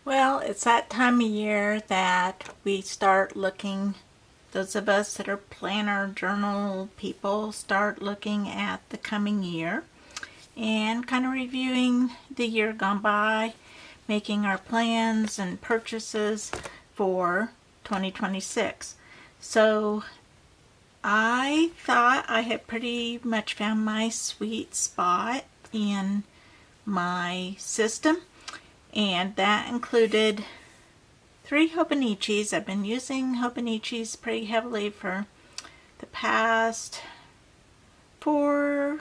Well, it's that time of year that we start looking, those of us that are planner journal people start looking at the coming year and kind of reviewing the year gone by, making our plans and purchases for 2026. So I thought I had pretty much found my sweet spot in my system, and that included 3 Hobonichis. I've been using Hobonichis pretty heavily for the past four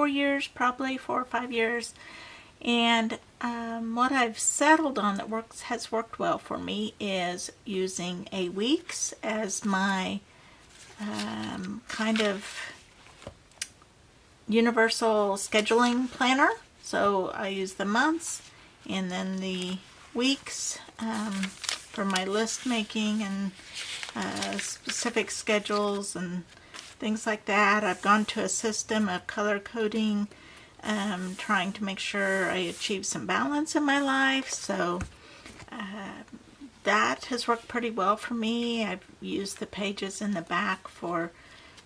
years, probably 4 or 5 years. And what I've settled on that has worked well for me is using a weeks as my kind of universal scheduling planner. So I use the months and then the weeks for my list making and specific schedules and things like that. I've gone to a system of color coding, trying to make sure I achieve some balance in my life. So that has worked pretty well for me. I've used the pages in the back for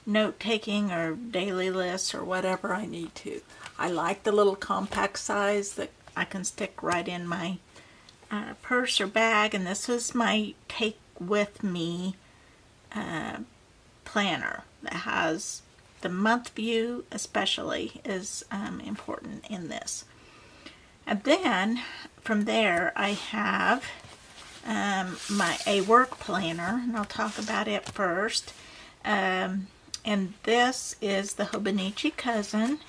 note-taking or daily lists or whatever I need to. I like the little compact size that I can stick right in my purse or bag, and this is my take with me planner that has the month view, especially is important in this. And then from there I have a work planner, and I'll talk about it first. And this is the Hobonichi Cousin,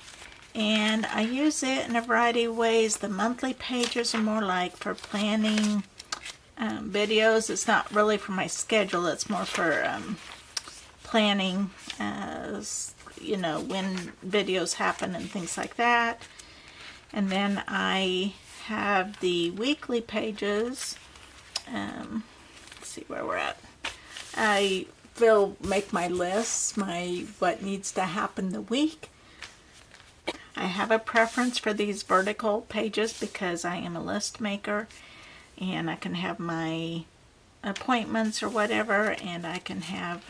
and I use it in a variety of ways. The monthly pages are more like for planning videos. It's not really for my schedule, it's more for planning, you know, when videos happen and things like that. And then I have the weekly pages. Let's see where we're at. I will make my lists, what needs to happen the week. I have a preference for these vertical pages because I am a list maker, and I can have my appointments or whatever, and I can have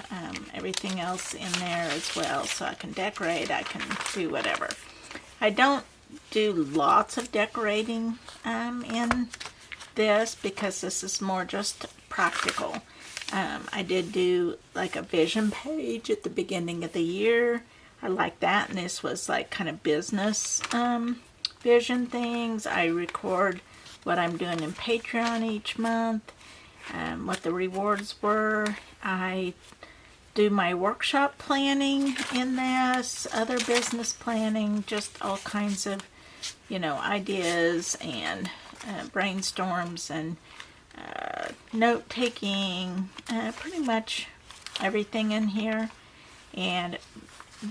everything else in there as well. So I can decorate, I can do whatever. I don't do lots of decorating in this because this is more just practical. I did do like a vision page at the beginning of the year. I like that, and this was like kind of business vision things. I record what I'm doing in Patreon each month, what the rewards were. I do my workshop planning in this, other business planning, just all kinds of, you know, ideas and brainstorms and note-taking, pretty much everything in here. And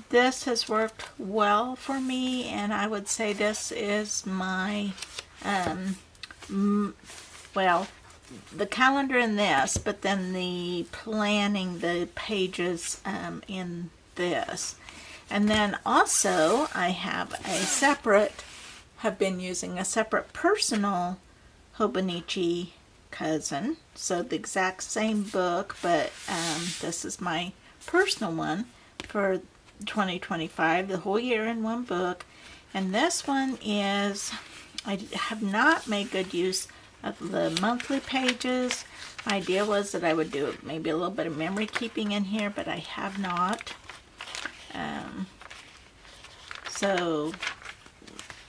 this has worked well for me, and I would say this is my, well, the calendar in this, but then the planning, the pages in this. And then also I have been using a separate personal Hobonichi Cousin. So the exact same book, but this is my personal one for 2025, the whole year in one book. And this one is, I have not made good use of the monthly pages. My idea was that I would do maybe a little bit of memory keeping in here, but I have not. So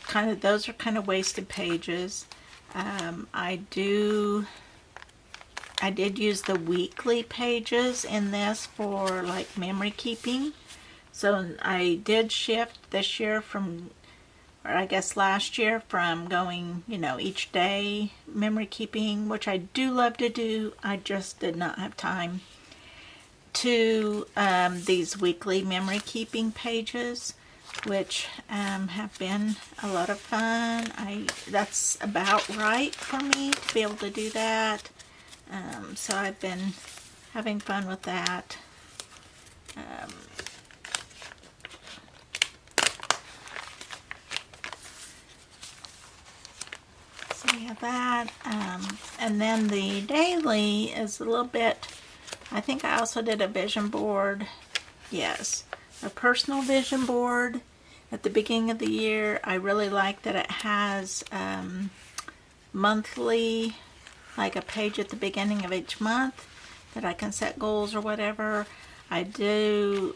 kind of, those are kind of wasted pages. I did use the weekly pages in this for like memory keeping. So I did shift this year from, or I guess last year, from going, you know, each day memory keeping, which I do love to do. I just did not have time, to these weekly memory keeping pages, which have been a lot of fun. That's about right for me to be able to do that. So I've been having fun with that. So we have that. And then the daily is a little bit, I think I also did a vision board. Yes, a personal vision board at the beginning of the year. I really like that it has monthly, like a page at the beginning of each month that I can set goals or whatever. I do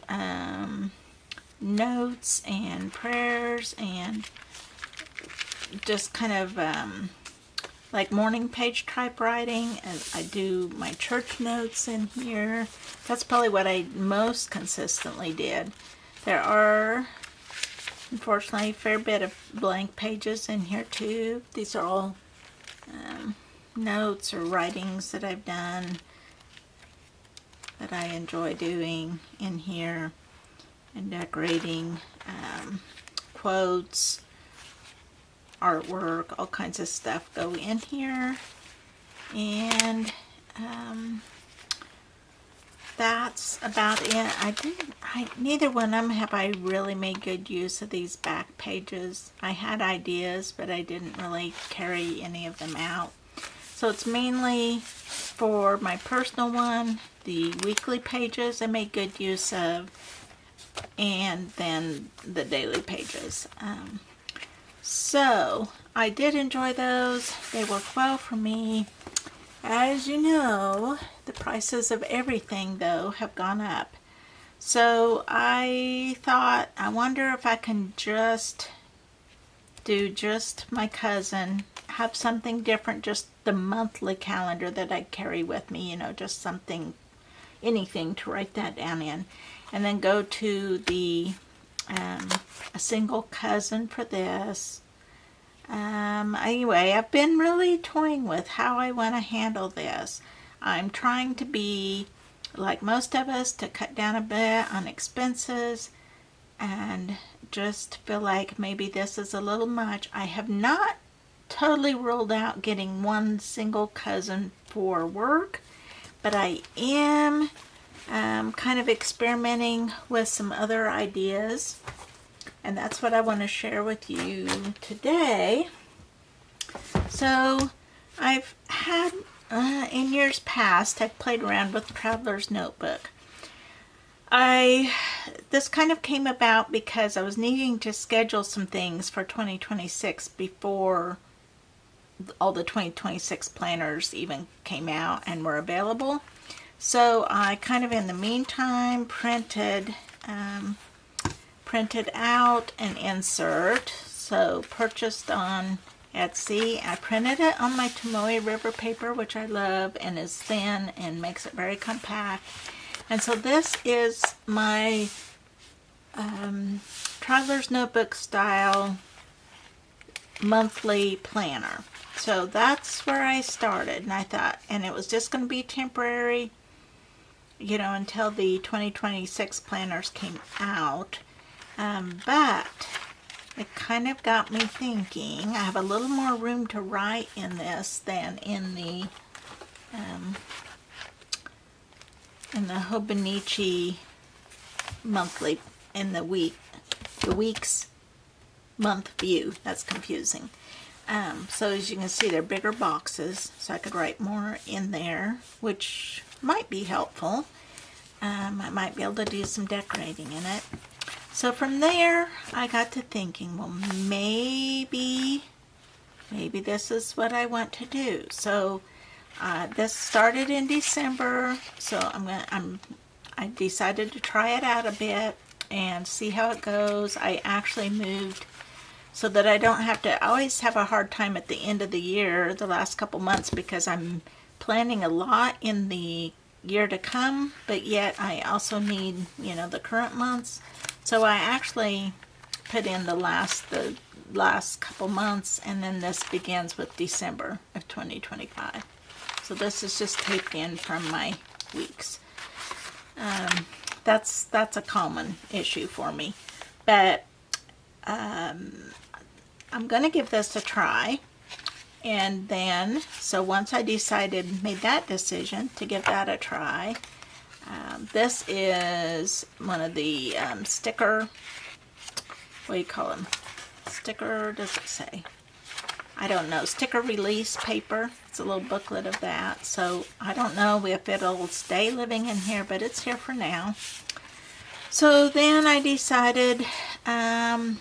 notes and prayers and just kind of like morning page type writing, and I do my church notes in here. That's probably what I most consistently did. There are, unfortunately, a fair bit of blank pages in here too. These are all notes or writings that I've done that I enjoy doing in here, and decorating, quotes, artwork, all kinds of stuff go in here. And that's about it. Neither one of them have I really made good use of these back pages. I had ideas, but I didn't really carry any of them out. So it's mainly for my personal one, the weekly pages I made good use of, and then the daily pages. So I did enjoy those. They work well for me. As you know, the prices of everything though have gone up. So I thought, I wonder if I can just do just my cousin, have something different, just the monthly calendar that I carry with me, you know, just something, anything to write that down in. And then go to the a single cousin for this. Anyway, I've been really toying with how I want to handle this. I'm trying to be like most of us, to cut down a bit on expenses, and just feel like maybe this is a little much. I have not totally ruled out getting one single cousin for work, but I am kind of experimenting with some other ideas, and that's what I want to share with you today. So I've had, in years past, I've played around with Traveler's Notebook. This kind of came about because I was needing to schedule some things for 2026 before all the 2026 planners even came out and were available. So I kind of in the meantime printed out an insert. So purchased on Etsy. I printed it on my Tomoe River paper, which I love and is thin and makes it very compact. And so this is my Traveler's Notebook style monthly planner. So that's where I started, and I thought, and it was just going to be temporary, you know, until the 2026 planners came out. But it kind of got me thinking. I have a little more room to write in this than in the Hobonichi monthly, in the week's month view. That's confusing. So as you can see, they're bigger boxes, so I could write more in there, which might be helpful. I might be able to do some decorating in it. So from there, I got to thinking, well, maybe this is what I want to do. So this started in December, so I decided to try it out a bit and see how it goes. I actually moved so that I don't have to always have a hard time at the end of the year, the last couple months, because I'm planning a lot in the year to come, but yet I also need, you know, the current months. So I actually put in the last couple months, and then this begins with December of 2025. So this is just taped in from my weeks. That's a common issue for me, but I'm going to give this a try. And then, so once I made that decision to give that a try, this is one of the sticker, what do you call them? Sticker, does it say? I don't know, sticker release paper. It's a little booklet of that. So I don't know if it'll stay living in here, but it's here for now. So then I decided, when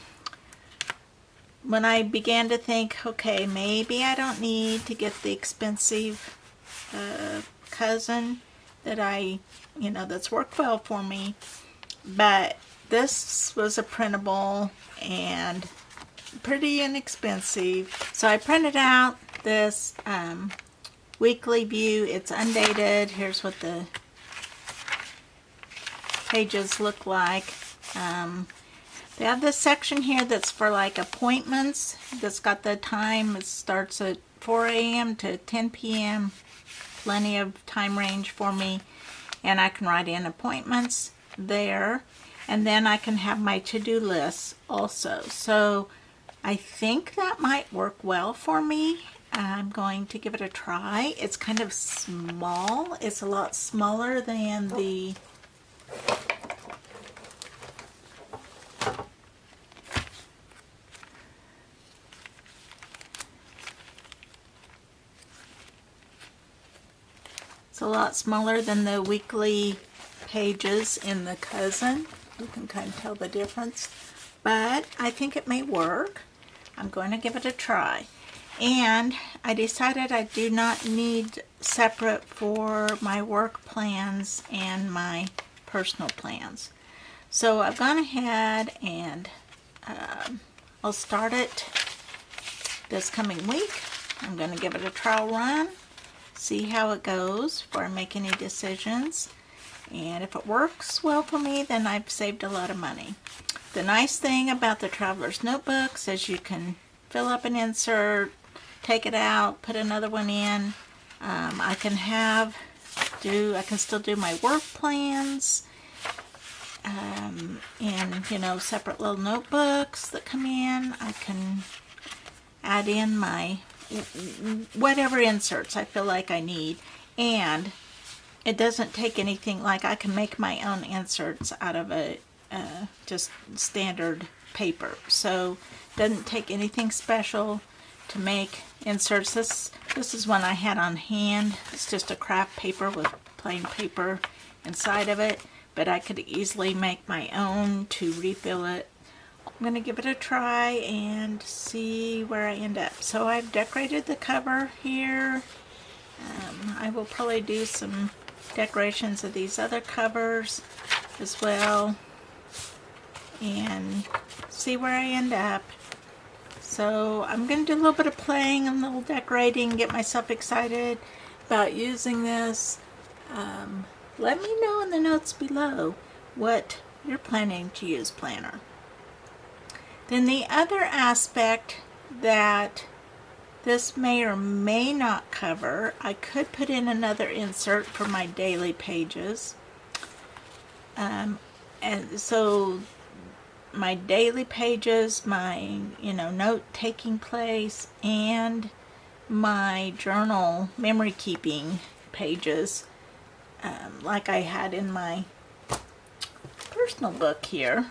I began to think, okay, maybe I don't need to get the expensive cousin that that's worked well for me, but this was a printable and pretty inexpensive. So I printed out this weekly view. It's undated. Here's what the pages look like. They have this section here that's for like appointments. That's got the time. It starts at 4 a.m. to 10 p.m. Plenty of time range for me. And I can write in appointments there. And then I can have my to-do lists also. So I think that might work well for me. I'm going to give it a try. It's kind of small. It's a lot smaller than the weekly pages in the cousin. You can kind of tell the difference, but I think it may work. I'm going to give it a try. And I decided I do not need separate for my work plans and my personal plans. So I've gone ahead and I'll start it this coming week. I'm going to give it a trial run, see how it goes before I make any decisions. And if it works well for me, then I've saved a lot of money. The nice thing about the Traveler's Notebooks is you can fill up an insert, take it out, put another one in. I can still do my work plans in separate little notebooks that come in. I can add in my whatever inserts I feel like I need, and it doesn't take anything. Like, I can make my own inserts out of a just standard paper, so it doesn't take anything special to make inserts. This is one I had on hand. It's just a craft paper with plain paper inside of it, but I could easily make my own to refill it. I'm going to give it a try and see where I end up. So I've decorated the cover here. I will probably do some decorations of these other covers as well and see where I end up. So I'm going to do a little bit of playing and a little decorating, get myself excited about using this. Let me know in the notes below what you're planning to use planner. Then the other aspect that this may or may not cover, I could put in another insert for my daily pages. And so my daily pages, my note-taking place, and my journal memory keeping pages, like I had in my personal book here,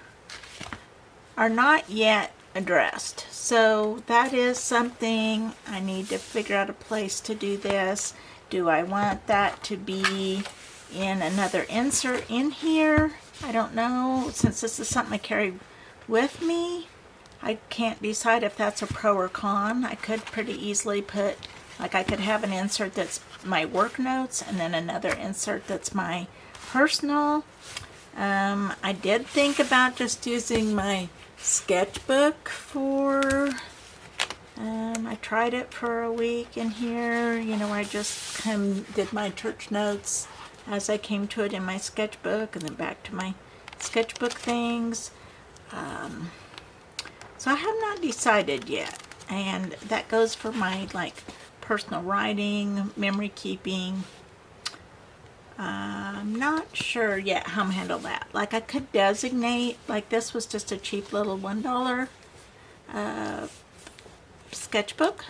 are not yet addressed. So that is something I need to figure out a place to do this. Do I want that to be in another insert in here? I don't know. Since this is something I carry with me, I can't decide if that's a pro or con. I could pretty easily put, like, I could have an insert that's my work notes and then another insert that's my personal. I did think about just using my sketchbook for, I tried it for a week in here, I just did my church notes as I came to it in my sketchbook and then back to my sketchbook things. So I have not decided yet, and that goes for my personal writing, memory keeping. I'm not sure yet how I'm gonna handle that. Like, I could designate, like this was just a cheap little $1 sketchbook,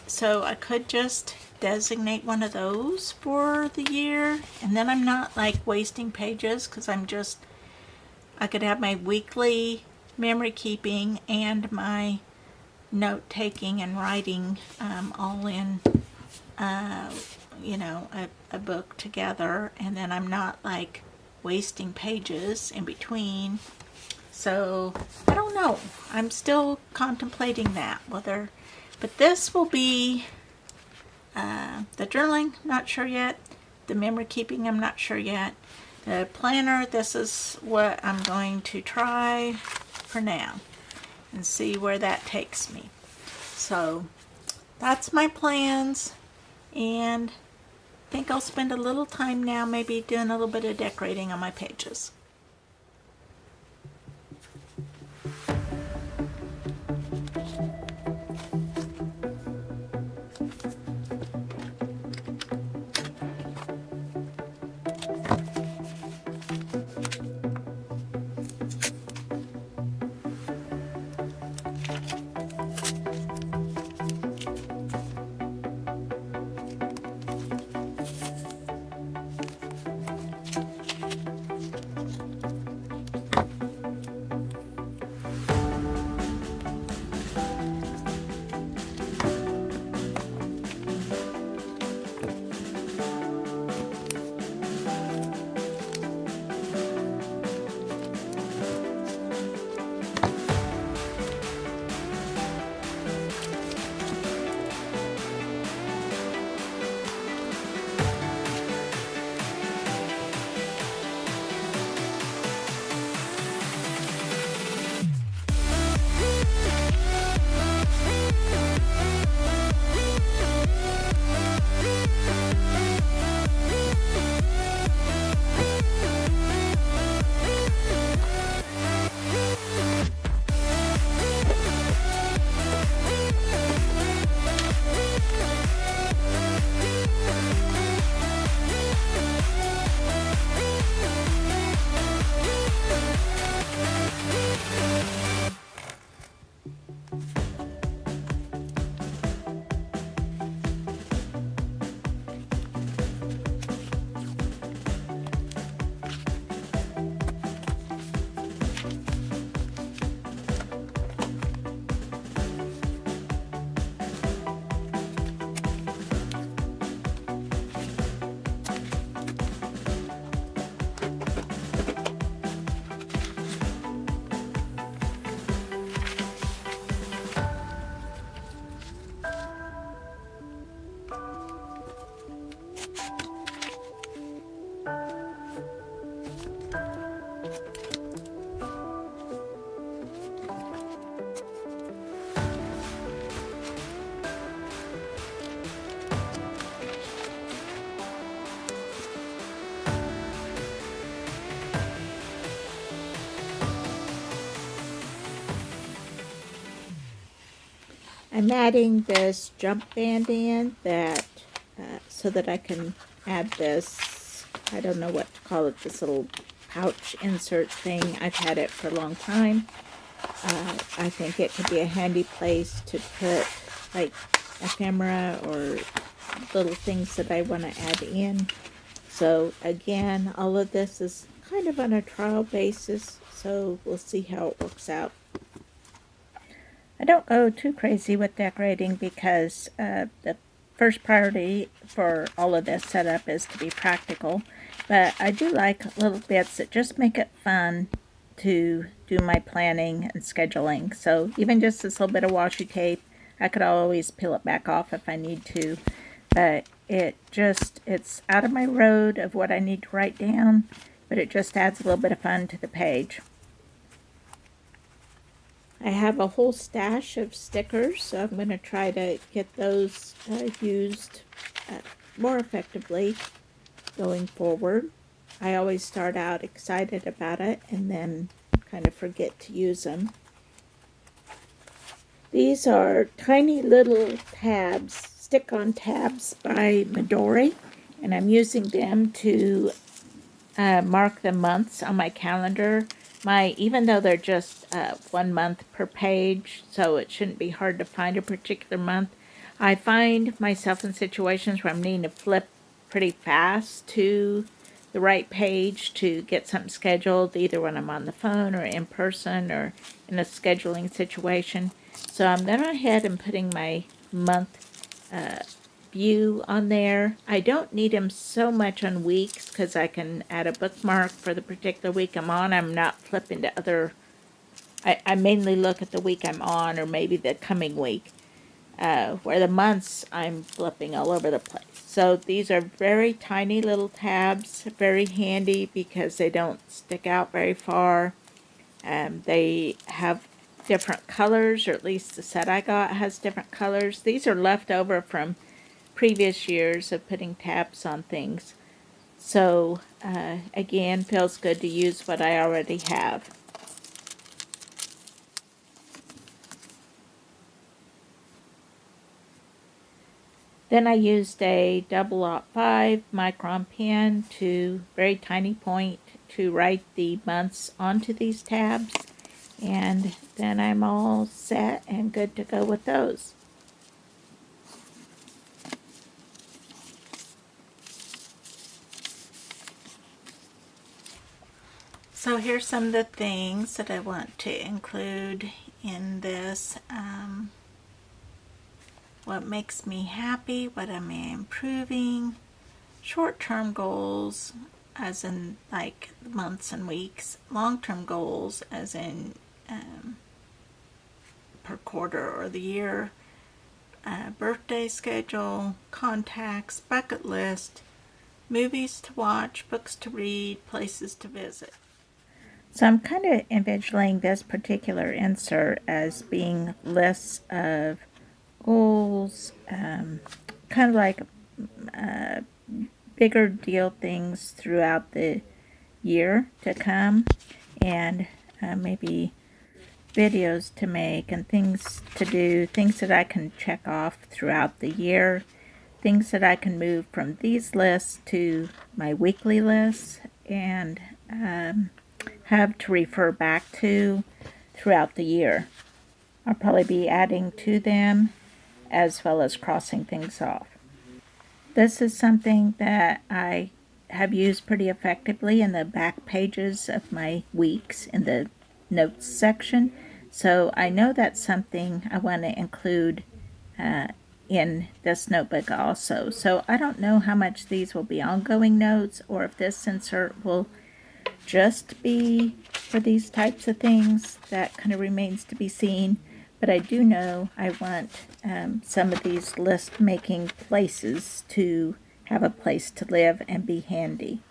so I could just designate one of those for the year, and then I'm not wasting pages, because I could have my weekly memory keeping and my note taking and writing all in a book together, and then I'm not like wasting pages in between. So I don't know. I'm still contemplating that but this will be the journaling, not sure yet. The memory keeping, I'm not sure yet. The planner, this is what I'm going to try for now and see where that takes me. So that's my plans, and I think I'll spend a little time now maybe doing a little bit of decorating on my pages. I'm adding this jump band in that so that I can add this, I don't know what to call it, this little pouch insert thing. I've had it for a long time. I think it could be a handy place to put like ephemera or little things that I want to add in. So again, all of this is kind of on a trial basis, so we'll see how it works out. I don't go too crazy with decorating because the first priority for all of this setup is to be practical, but I do like little bits that just make it fun to do my planning and scheduling. So even just this little bit of washi tape, I could always peel it back off if I need to, but it's out of my road of what I need to write down, but it just adds a little bit of fun to the page. I have a whole stash of stickers, so I'm going to try to get those used more effectively going forward. I always start out excited about it and then kind of forget to use them. These are tiny little tabs, stick-on tabs by Midori, and I'm using them to mark the months on my calendar. Even though they're just 1 month per page, so it shouldn't be hard to find a particular month, I find myself in situations where I'm needing to flip pretty fast to the right page to get something scheduled, either when I'm on the phone or in person or in a scheduling situation. So I'm going ahead and putting my month view on there. I don't need them so much on weeks because I can add a bookmark for the particular week I'm on. I'm not flipping to other. I mainly look at the week I'm on or maybe the coming week. Where the months I'm flipping all over the place. So these are very tiny little tabs, very handy because they don't stick out very far. They have different colors, or at least the set I got has different colors. These are left over from previous years of putting tabs on things. So again, feels good to use what I already have. Then I used a 0.05 micron pen to very tiny point to write the months onto these tabs. And then I'm all set and good to go with those. So here's some of the things that I want to include in this. What makes me happy, what am I improving, short-term goals as in like months and weeks, long-term goals as in per quarter or the year, birthday schedule, contacts, bucket list, movies to watch, books to read, places to visit. So I'm kind of envisioning this particular insert as being lists of goals, kind of like bigger deal things throughout the year to come, and maybe videos to make and things to do, things that I can check off throughout the year, things that I can move from these lists to my weekly lists and have to refer back to throughout the year. I'll probably be adding to them as well as crossing things off. This is something that I have used pretty effectively in the back pages of my weeks in the notes section. So I know that's something I want to include in this notebook also. So I don't know how much these will be ongoing notes or if this insert will just be for these types of things. That kind of remains to be seen. But I do know I want some of these list making places to have a place to live and be handy.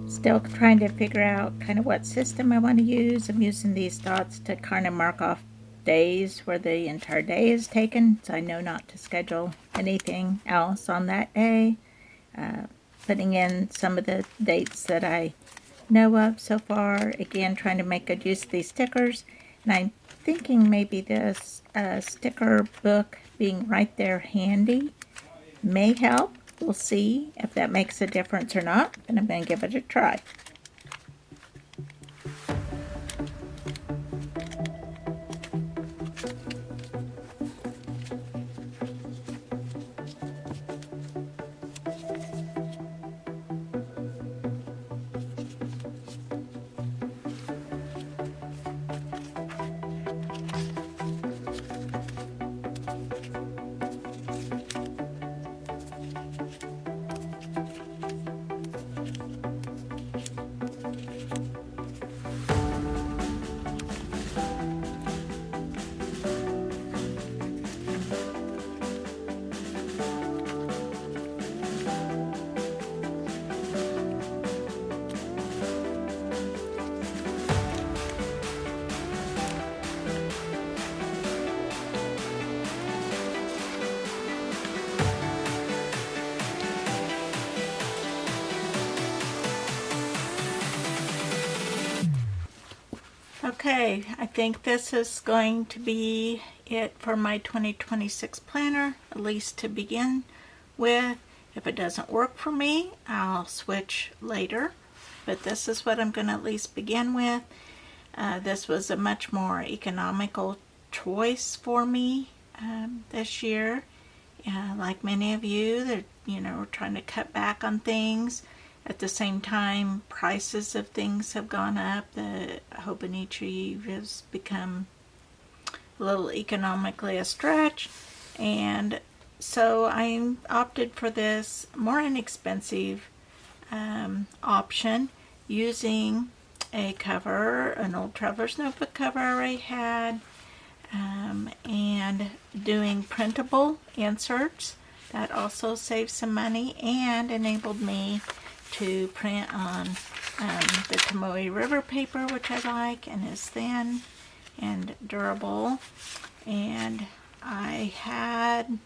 Still trying to figure out kind of what system I want to use. I'm using these dots to kind of mark off days where the entire day is taken, so I know not to schedule anything else on that day. Putting in some of the dates that I know of so far. Again, trying to make good use of these stickers. And I'm thinking maybe this sticker book being right there handy may help. We'll see if that makes a difference or not, and I'm going to give it a try. Okay, I think this is going to be it for my 2026 planner, at least to begin with. If it doesn't work for me, I'll switch later, but this is what I'm going to at least begin with. This was a much more economical choice for me this year. Like many of you, that we're trying to cut back on things. At the same time, prices of things have gone up. The Hobonichi has become a little economically a stretch, and so I opted for this more inexpensive option, using a cover, an old Traveler's Notebook cover I already had, and doing printable inserts. That also saved some money and enabled me to print on the Tomoe River paper, which I like and is thin and durable. And I had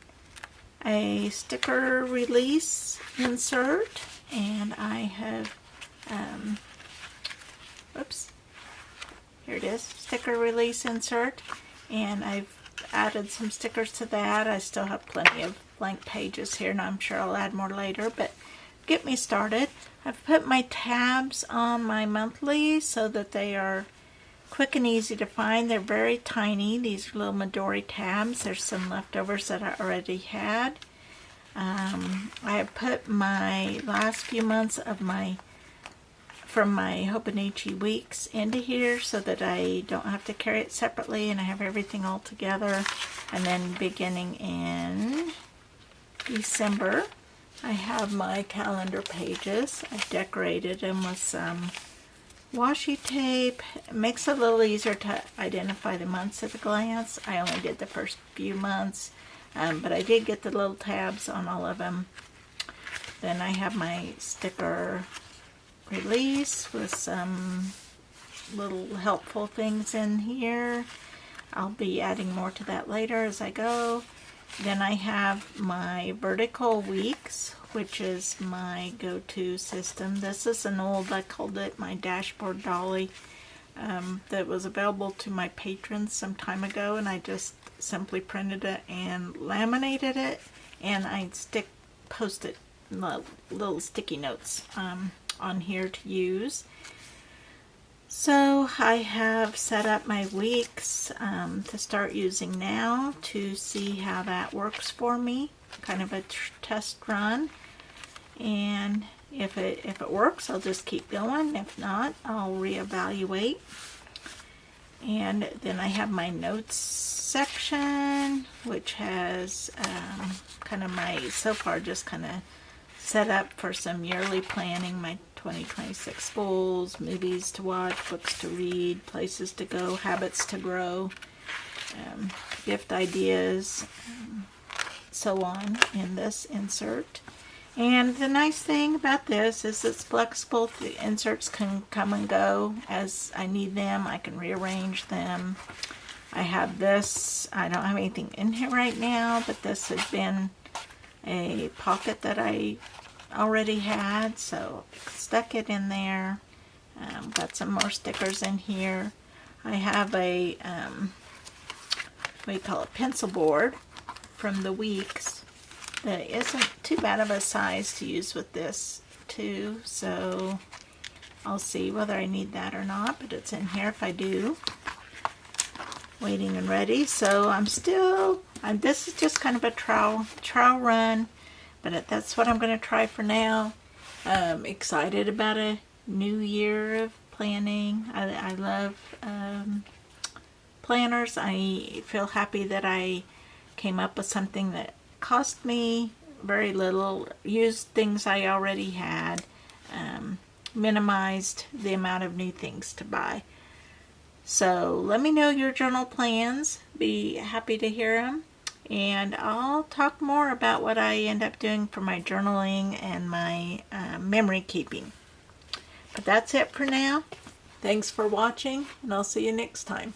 a sticker release insert, and I have oops, here it is, sticker release insert, and I've added some stickers to that. I still have plenty of blank pages here, and I'm sure I'll add more later, but get me started. I've put my tabs on my monthly so that they are quick and easy to find. They're very tiny, these little Midori tabs. There's some leftovers that I already had. I have put my last few months of from my Hobonichi weeks into here so that I don't have to carry it separately, and I have everything all together. And then beginning in December, I have my calendar pages. I've decorated them with some washi tape. It makes it a little easier to identify the months at a glance. I only did the first few months, but I did get the little tabs on all of them. Then I have my sticker release with some little helpful things in here. I'll be adding more to that later as I go. Then I have my vertical weeks, which is my go-to system. This is an old, I called it my dashboard dolly, that was available to my patrons some time ago, and I just simply printed it and laminated it, and I post-it little sticky notes on here to use. So I have set up my weeks to start using now to see how that works for me. Kind of a test run, and if it works, I'll just keep going. If not, I'll reevaluate. And then I have my notes section, which has kind of my, so far, just kind of set up for some yearly planning, my 2026 goals, movies to watch, books to read, places to go, habits to grow, gift ideas, so on in this insert. And the nice thing about this is it's flexible. The inserts can come and go as I need them. I can rearrange them. I have this, I don't have anything in here right now, but this had been a pocket that I already had, so stuck it in there. Got some more stickers in here. I have a what do you call it, pencil board from the weeks, that isn't too bad of a size to use with this too, so I'll see whether I need that or not, but it's in here if I do. Waiting and ready. So this is just kind of a trial run, but that's what I'm going to try for now. Excited about a new year of planning. I love planners. I feel happy that I came up with something that cost me very little, used things I already had, minimized the amount of new things to buy. So let me know your journal plans. Be happy to hear them. And I'll talk more about what I end up doing for my journaling and my memory keeping. But that's it for now. Thanks for watching, and I'll see you next time.